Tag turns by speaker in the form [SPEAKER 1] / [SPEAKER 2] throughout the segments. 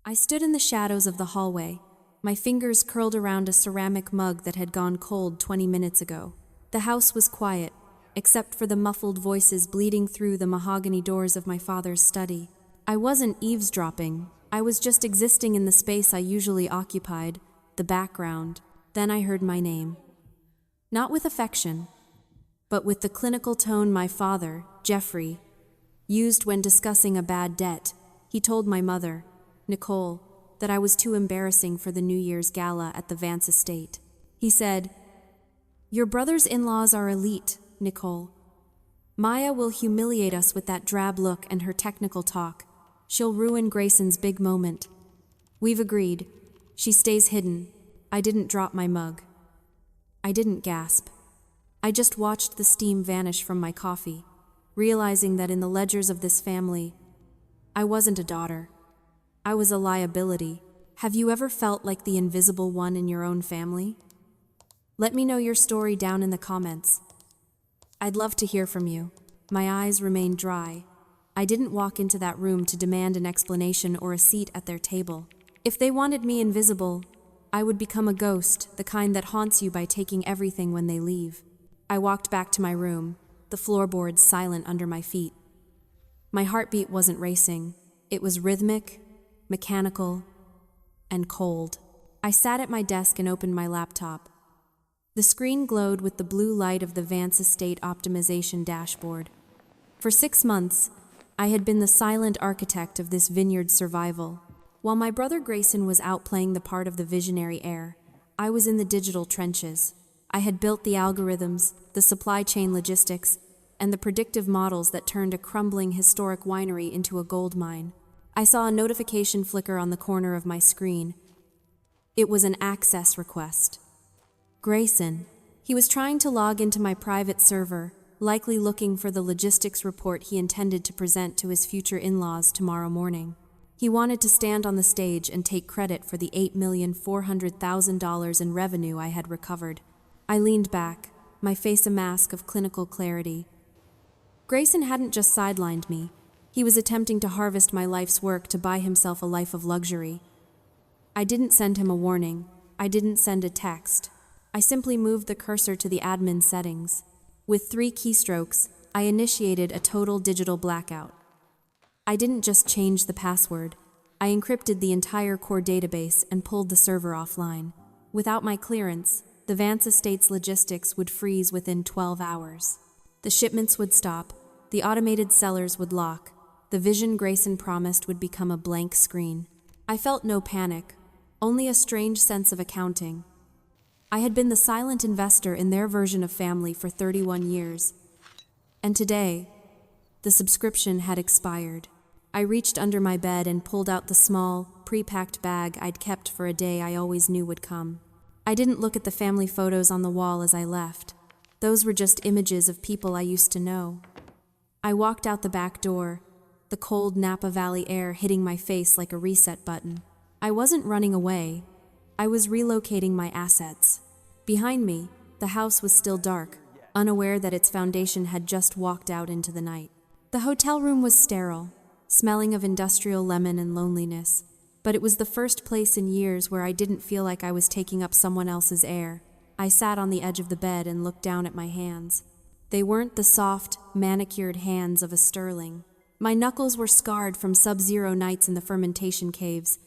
[SPEAKER 1] I stood in the shadows of the hallway, my fingers curled around a ceramic mug that had gone cold 20 minutes ago. The house was quiet, except for the muffled voices bleeding through the mahogany doors of my father's study. I wasn't eavesdropping, I was just existing in the space I usually occupied, the background. Then I heard my name. Not with affection, but with the clinical tone my father, Jeffrey, used when discussing a bad debt. He told my mother, Nicole, that I was too embarrassing for the New Year's gala at the Vance estate. He said, "Your brother's in-laws are elite, Nicole. Maya will humiliate us with that drab look and her technical talk. She'll ruin Grayson's big moment." We've agreed. She stays hidden. I didn't drop my mug. I didn't gasp. I just watched the steam vanish from my coffee, realizing that in the ledgers of this family, I wasn't a daughter. I was a liability. Have you ever felt like the invisible one in your own family? Let me know your story down in the comments. I'd love to hear from you. My eyes remained dry. I didn't walk into that room to demand an explanation or a seat at their table. If they wanted me invisible, I would become a ghost, the kind that haunts you by taking everything when they leave. I walked back to my room, the floorboards silent under my feet. My heartbeat wasn't racing. It was rhythmic, mechanical, and cold. I sat at my desk and opened my laptop. The screen glowed with the blue light of the Vance Estate optimization dashboard. For 6 months, I had been the silent architect of this vineyard survival. While my brother Grayson was out playing the part of the visionary heir, I was in the digital trenches. I had built the algorithms, the supply chain logistics, and the predictive models that turned a crumbling historic winery into a gold mine. I saw a notification flicker on the corner of my screen. It was an access request. Grayson. He was trying to log into my private server, likely looking for the logistics report he intended to present to his future in-laws tomorrow morning. He wanted to stand on the stage and take credit for the $8,400,000 in revenue I had recovered. I leaned back, my face a mask of clinical clarity. Grayson hadn't just sidelined me. He was attempting to harvest my life's work to buy himself a life of luxury. I didn't send him a warning. I didn't send a text. I simply moved the cursor to the admin settings. With 3 keystrokes, I initiated a total digital blackout. I didn't just change the password. I encrypted the entire core database and pulled the server offline. Without my clearance, the Vance Estate's logistics would freeze within 12 hours. The shipments would stop, the automated sellers would lock, the vision Grayson promised would become a blank screen. I felt no panic, only a strange sense of accounting. I had been the silent investor in their version of family for 31 years. And today, the subscription had expired. I reached under my bed and pulled out the small, pre-packed bag I'd kept for a day I always knew would come. I didn't look at the family photos on the wall as I left. Those were just images of people I used to know. I walked out the back door, the cold Napa Valley air hitting my face like a reset button. I wasn't running away. I was relocating my assets. Behind me, the house was still dark, unaware that its foundation had just walked out into the night. The hotel room was sterile, smelling of industrial lemon and loneliness, but it was the first place in years where I didn't feel like I was taking up someone else's air. I sat on the edge of the bed and looked down at my hands. They weren't the soft, manicured hands of a sterling. My knuckles were scarred from sub-zero nights in the fermentation caves,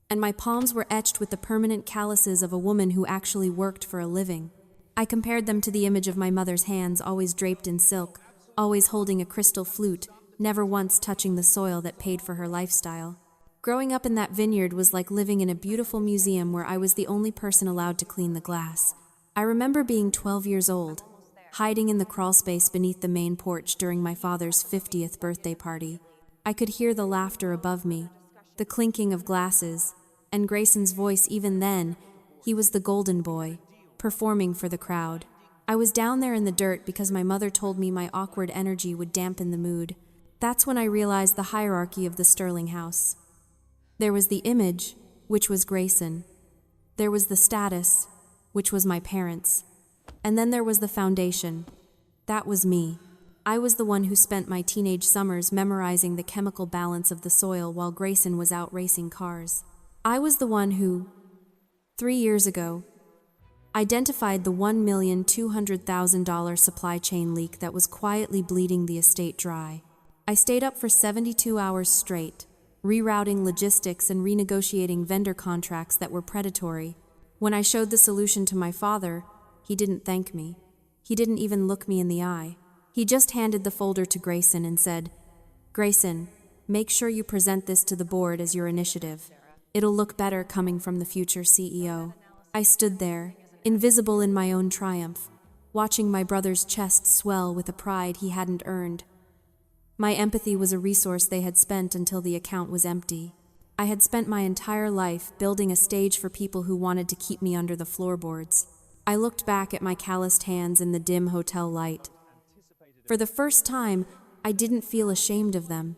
[SPEAKER 1] and my palms were etched with the permanent calluses of a woman who actually worked for a living. I compared them to the image of my mother's hands, always draped in silk, always holding a crystal flute, never once touching the soil that paid for her lifestyle. Growing up in that vineyard was like living in a beautiful museum where I was the only person allowed to clean the glass. I remember being 12 years old, hiding in the crawlspace beneath the main porch during my father's 50th birthday party. I could hear the laughter above me, the clinking of glasses, and Grayson's voice. Even then, he was the golden boy, performing for the crowd. I was down there in the dirt because my mother told me my awkward energy would dampen the mood. That's when I realized the hierarchy of the Sterling house. There was the image, which was Grayson. There was the status, which was my parents. And then there was the foundation. That was me. I was the one who spent my teenage summers memorizing the chemical balance of the soil while Grayson was out racing cars. I was the one who, 3 years ago, identified the $1,200,000 supply chain leak that was quietly bleeding the estate dry. I stayed up for 72 hours straight, rerouting logistics and renegotiating vendor contracts that were predatory. When I showed the solution to my father, he didn't thank me. He didn't even look me in the eye. He just handed the folder to Grayson and said, "Grayson, make sure you present this to the board as your initiative. It'll look better coming from the future CEO." I stood there, invisible in my own triumph, watching my brother's chest swell with a pride he hadn't earned. My empathy was a resource they had spent until the account was empty. I had spent my entire life building a stage for people who wanted to keep me under the floorboards. I looked back at my calloused hands in the dim hotel light. For the first time, I didn't feel ashamed of them.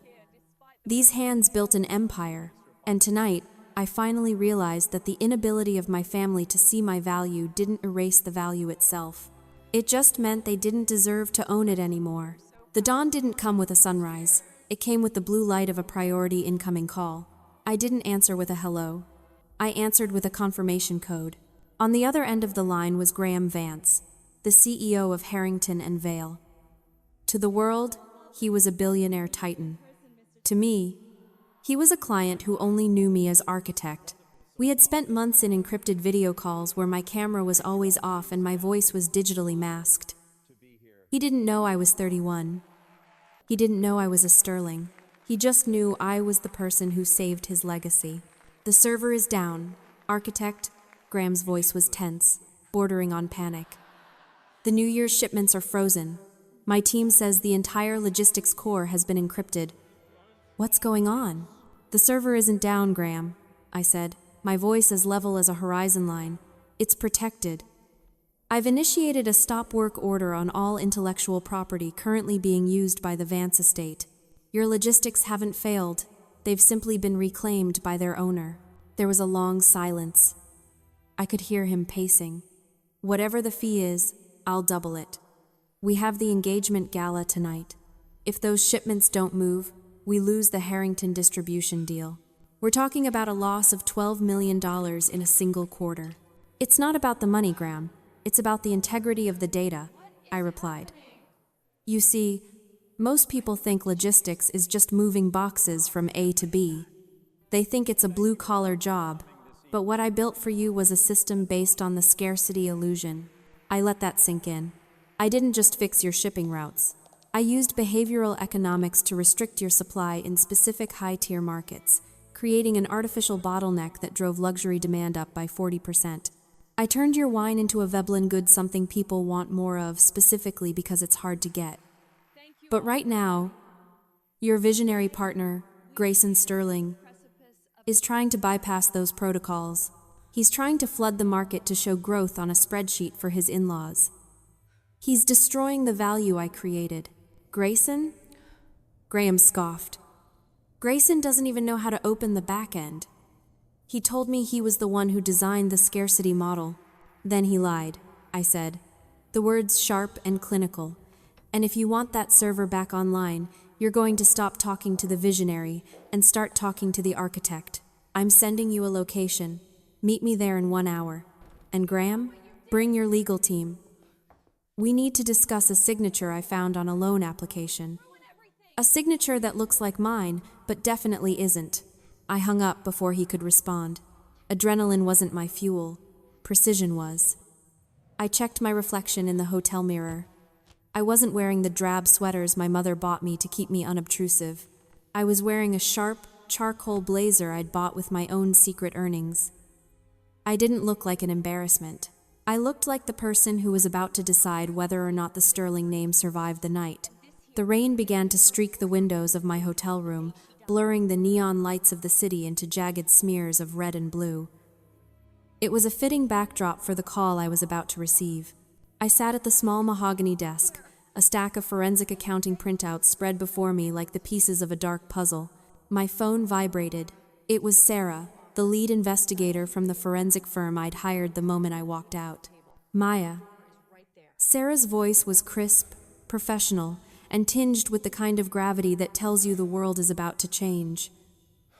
[SPEAKER 1] These hands built an empire, and tonight, I finally realized that the inability of my family to see my value didn't erase the value itself. It just meant they didn't deserve to own it anymore. The dawn didn't come with a sunrise. It came with the blue light of a priority incoming call. I didn't answer with a hello. I answered with a confirmation code. On the other end of the line was Graham Vance, the CEO of Harrington and Vale. To the world, he was a billionaire titan. To me, he was a client who only knew me as architect. We had spent months in encrypted video calls where my camera was always off and my voice was digitally masked. He didn't know I was 31. He didn't know I was a Sterling. He just knew I was the person who saved his legacy. "The server is down. Architect," Graham's voice was tense, bordering on panic. "The New Year's shipments are frozen. My team says the entire logistics core has been encrypted." "What's going on?" "The server isn't down, Graham," I said, my voice as level as a horizon line. "It's protected. I've initiated a stop work order on all intellectual property currently being used by the Vance estate. Your logistics haven't failed. They've simply been reclaimed by their owner." There was a long silence. I could hear him pacing. "Whatever the fee is, I'll double it. We have the engagement gala tonight. If those shipments don't move, we lose the Harrington distribution deal. We're talking about a loss of $12 million in a single quarter." "It's not about the money, Graham. It's about the integrity of the data," I replied. "You see, most people think logistics is just moving boxes from A to B. They think it's a blue-collar job, but what I built for you was a system based on the scarcity illusion." I let that sink in. "I didn't just fix your shipping routes. I used behavioral economics to restrict your supply in specific high-tier markets, creating an artificial bottleneck that drove luxury demand up by 40%. I turned your wine into a Veblen good, something people want more of specifically because it's hard to get. But right now, your visionary partner, Grayson Sterling, is trying to bypass those protocols. He's trying to flood the market to show growth on a spreadsheet for his in-laws. He's destroying the value I created." "Grayson?" Graham scoffed. "Grayson doesn't even know how to open the back end. He told me he was the one who designed the scarcity model. Then he lied," I said, the words sharp and clinical. "And if you want that server back online, you're going to stop talking to the visionary and start talking to the architect. I'm sending you a location. Meet me there in 1 hour. And Graham, bring your legal team. We need to discuss a signature I found on a loan application. A signature that looks like mine, but definitely isn't." I hung up before he could respond. Adrenaline wasn't my fuel. Precision was. I checked my reflection in the hotel mirror. I wasn't wearing the drab sweaters my mother bought me to keep me unobtrusive. I was wearing a sharp, charcoal blazer I'd bought with my own secret earnings. I didn't look like an embarrassment. I looked like the person who was about to decide whether or not the Sterling name survived the night. The rain began to streak the windows of my hotel room, blurring the neon lights of the city into jagged smears of red and blue. It was a fitting backdrop for the call I was about to receive. I sat at the small mahogany desk, a stack of forensic accounting printouts spread before me like the pieces of a dark puzzle. My phone vibrated. It was Sarah, the lead investigator from the forensic firm I'd hired the moment I walked out. "Maya." Sarah's voice was crisp, professional, and tinged with the kind of gravity that tells you the world is about to change.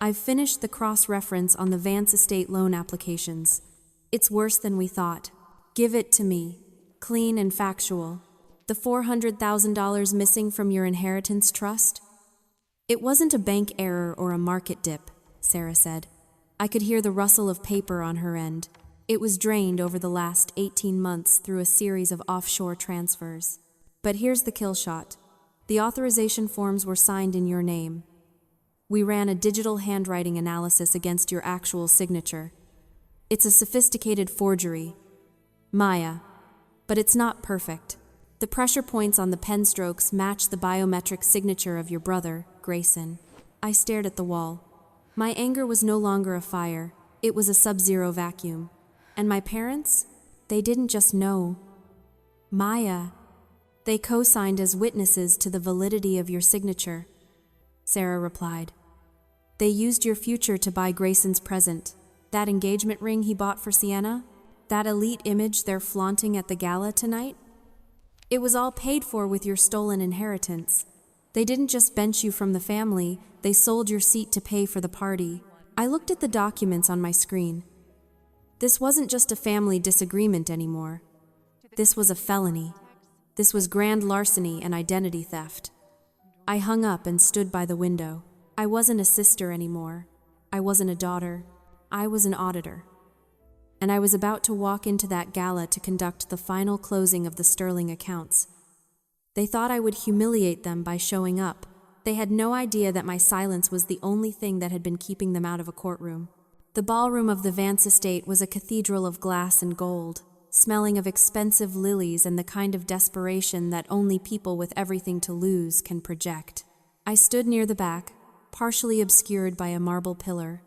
[SPEAKER 1] I've finished the cross-reference on the Vance estate loan applications. It's worse than we thought. Give it to me. Clean and factual. The $400,000 missing from your inheritance trust? It wasn't a bank error or a market dip, Sarah said. I could hear the rustle of paper on her end. It was drained over the last 18 months through a series of offshore transfers. But here's the kill shot. The authorization forms were signed in your name. We ran a digital handwriting analysis against your actual signature. It's a sophisticated forgery. Maya. But it's not perfect. The pressure points on the pen strokes match the biometric signature of your brother, Grayson. I stared at the wall. My anger was no longer a fire. It was a sub-zero vacuum. And my parents? They didn't just know. Maya. They co-signed as witnesses to the validity of your signature. Sarah replied. They used your future to buy Grayson's present. That engagement ring he bought for Sienna? That elite image they're flaunting at the gala tonight? It was all paid for with your stolen inheritance. They didn't just bench you from the family, they sold your seat to pay for the party. I looked at the documents on my screen. This wasn't just a family disagreement anymore. This was a felony. This was grand larceny and identity theft. I hung up and stood by the window. I wasn't a sister anymore. I wasn't a daughter. I was an auditor. And I was about to walk into that gala to conduct the final closing of the Sterling accounts. They thought I would humiliate them by showing up. They had no idea that my silence was the only thing that had been keeping them out of a courtroom. The ballroom of the Vance estate was a cathedral of glass and gold, smelling of expensive lilies and the kind of desperation that only people with everything to lose can project. I stood near the back, partially obscured by a marble pillar.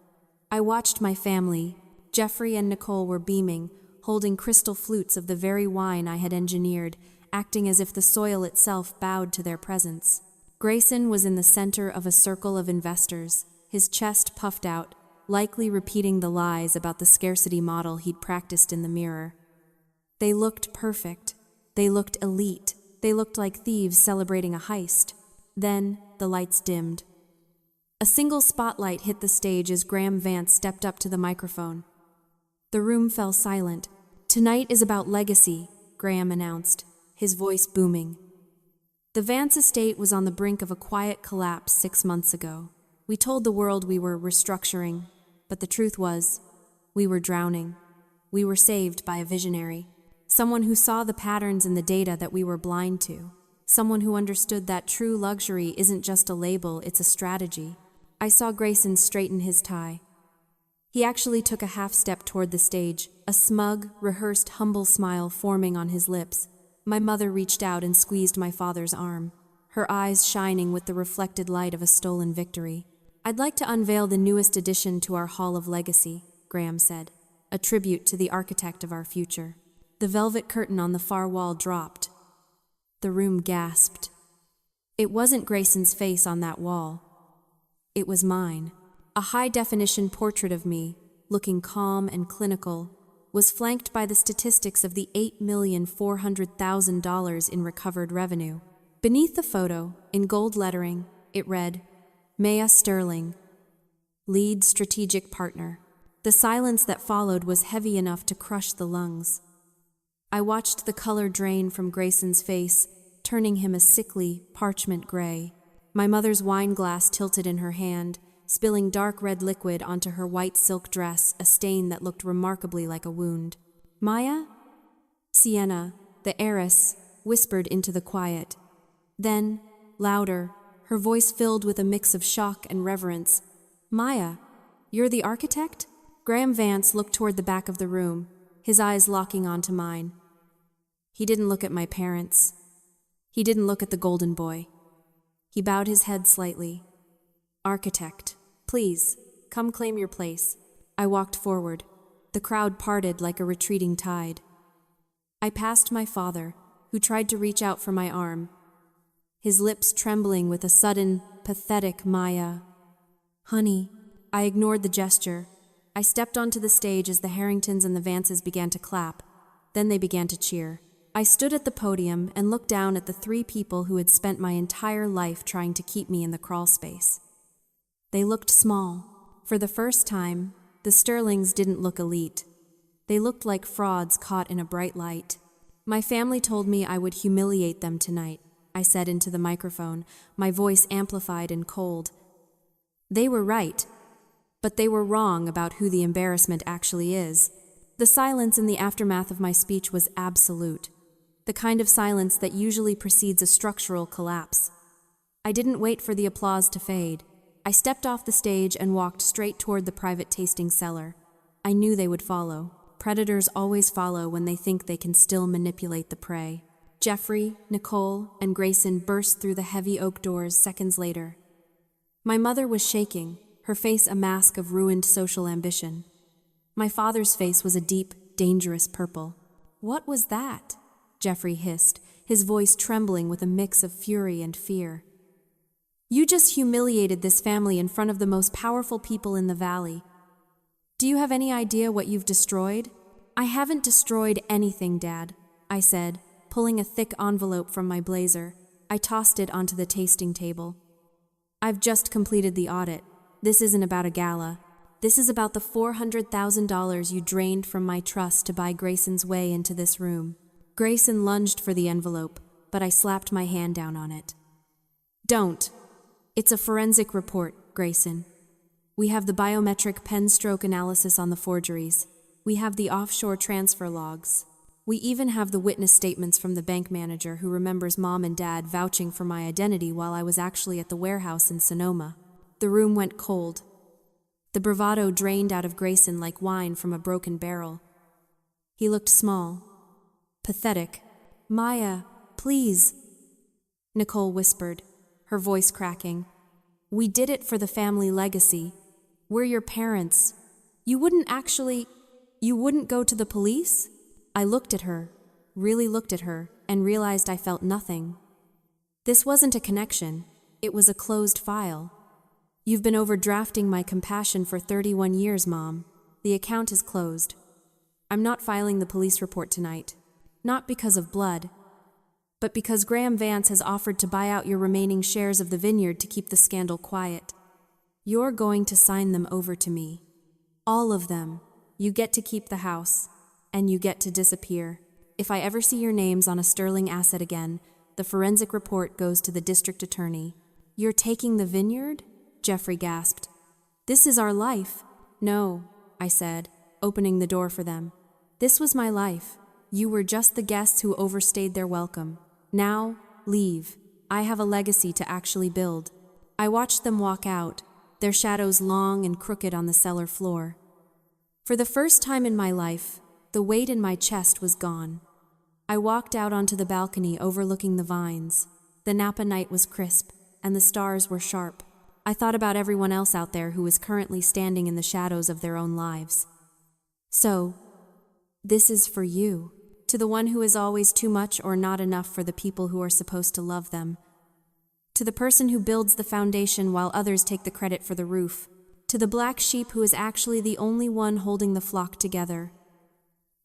[SPEAKER 1] I watched my family. Jeffrey and Nicole were beaming, holding crystal flutes of the very wine I had engineered, acting as if the soil itself bowed to their presence. Grayson was in the center of a circle of investors, his chest puffed out, likely repeating the lies about the scarcity model he'd practiced in the mirror. They looked perfect. They looked elite. They looked like thieves celebrating a heist. Then the lights dimmed. A single spotlight hit the stage as Graham Vance stepped up to the microphone. The room fell silent. Tonight is about legacy, Graham announced, his voice booming. The Vance estate was on the brink of a quiet collapse 6 months ago. We told the world we were restructuring, but the truth was, we were drowning. We were saved by a visionary, someone who saw the patterns in the data that we were blind to, someone who understood that true luxury isn't just a label, it's a strategy. I saw Grayson straighten his tie. He actually took a half step toward the stage, a smug, rehearsed, humble smile forming on his lips. My mother reached out and squeezed my father's arm, her eyes shining with the reflected light of a stolen victory. I'd like to unveil the newest addition to our Hall of Legacy, Graham said, a tribute to the architect of our future. The velvet curtain on the far wall dropped. The room gasped. It wasn't Grayson's face on that wall. It was mine. A high-definition portrait of me, looking calm and clinical, was flanked by the statistics of the $8,400,000 in recovered revenue. Beneath the photo, in gold lettering, it read, Maya Sterling, lead strategic partner. The silence that followed was heavy enough to crush the lungs. I watched the color drain from Grayson's face, turning him a sickly, parchment gray. My mother's wine glass tilted in her hand, spilling dark red liquid onto her white silk dress, a stain that looked remarkably like a wound. Maya? Sienna, the heiress, whispered into the quiet. Then, louder, her voice filled with a mix of shock and reverence. Maya, you're the architect? Graham Vance looked toward the back of the room, his eyes locking onto mine. He didn't look at my parents. He didn't look at the golden boy. He bowed his head slightly. Architect, please, come claim your place. I walked forward. The crowd parted like a retreating tide. I passed my father, who tried to reach out for my arm, his lips trembling with a sudden, pathetic Maya. Honey, I ignored the gesture. I stepped onto the stage as the Harringtons and the Vances began to clap. Then they began to cheer. I stood at the podium and looked down at the three people who had spent my entire life trying to keep me in the crawl space. They looked small. For the first time, the Sterlings didn't look elite. They looked like frauds caught in a bright light. My family told me I would humiliate them tonight, I said into the microphone, my voice amplified and cold. They were right, but they were wrong about who the embarrassment actually is. The silence in the aftermath of my speech was absolute, the kind of silence that usually precedes a structural collapse. I didn't wait for the applause to fade. I stepped off the stage and walked straight toward the private tasting cellar. I knew they would follow. Predators always follow when they think they can still manipulate the prey. Jeffrey, Nicole, and Grayson burst through the heavy oak doors seconds later. My mother was shaking, her face a mask of ruined social ambition. My father's face was a deep, dangerous purple. "What was that?" Jeffrey hissed, his voice trembling with a mix of fury and fear. "You just humiliated this family in front of the most powerful people in the valley. Do you have any idea what you've destroyed?" "I haven't destroyed anything, Dad," I said, pulling a thick envelope from my blazer. I tossed it onto the tasting table. "I've just completed the audit. This isn't about a gala. This is about the $400,000 you drained from my trust to buy Grayson's way into this room." Grayson lunged for the envelope, but I slapped my hand down on it. "Don't. It's a forensic report, Grayson. We have the biometric pen stroke analysis on the forgeries. We have the offshore transfer logs. We even have the witness statements from the bank manager who remembers Mom and Dad vouching for my identity while I was actually at the warehouse in Sonoma." The room went cold. The bravado drained out of Grayson like wine from a broken barrel. He looked small, pathetic. "Maya, please," Nicole whispered, her voice cracking. "We did it for the family legacy. We're your parents. You wouldn't go to the police?" I looked at her, really looked at her, and realized I felt nothing. This wasn't a connection. It was a closed file. "You've been overdrafting my compassion for 31 years, Mom. The account is closed. I'm not filing the police report tonight. Not because of blood, but because Graham Vance has offered to buy out your remaining shares of the vineyard to keep the scandal quiet. You're going to sign them over to me. All of them. You get to keep the house, and you get to disappear. If I ever see your names on a Sterling asset again, the forensic report goes to the district attorney." "You're taking the vineyard?" Jeffrey gasped. "This is our life." "No," I said, opening the door for them. "This was my life. You were just the guests who overstayed their welcome. Now, leave. I have a legacy to actually build." I watched them walk out, their shadows long and crooked on the cellar floor. For the first time in my life, the weight in my chest was gone. I walked out onto the balcony overlooking the vines. The Napa night was crisp, and the stars were sharp. I thought about everyone else out there who was currently standing in the shadows of their own lives. "So, this is for you, to the one who is always too much or not enough for the people who are supposed to love them. To the person who builds the foundation while others take the credit for the roof. To the black sheep who is actually the only one holding the flock together.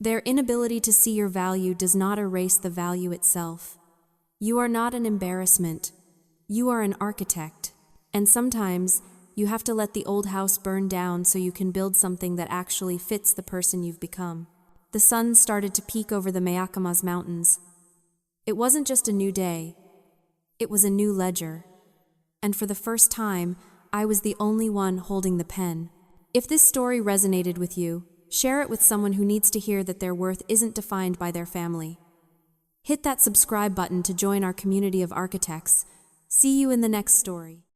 [SPEAKER 1] Their inability to see your value does not erase the value itself. You are not an embarrassment. You are an architect. And sometimes, you have to let the old house burn down so you can build something that actually fits the person you've become." The sun started to peek over the Mayacamas Mountains. It wasn't just a new day. It was a new ledger. And for the first time, I was the only one holding the pen. If this story resonated with you, share it with someone who needs to hear that their worth isn't defined by their family. Hit that subscribe button to join our community of architects. See you in the next story.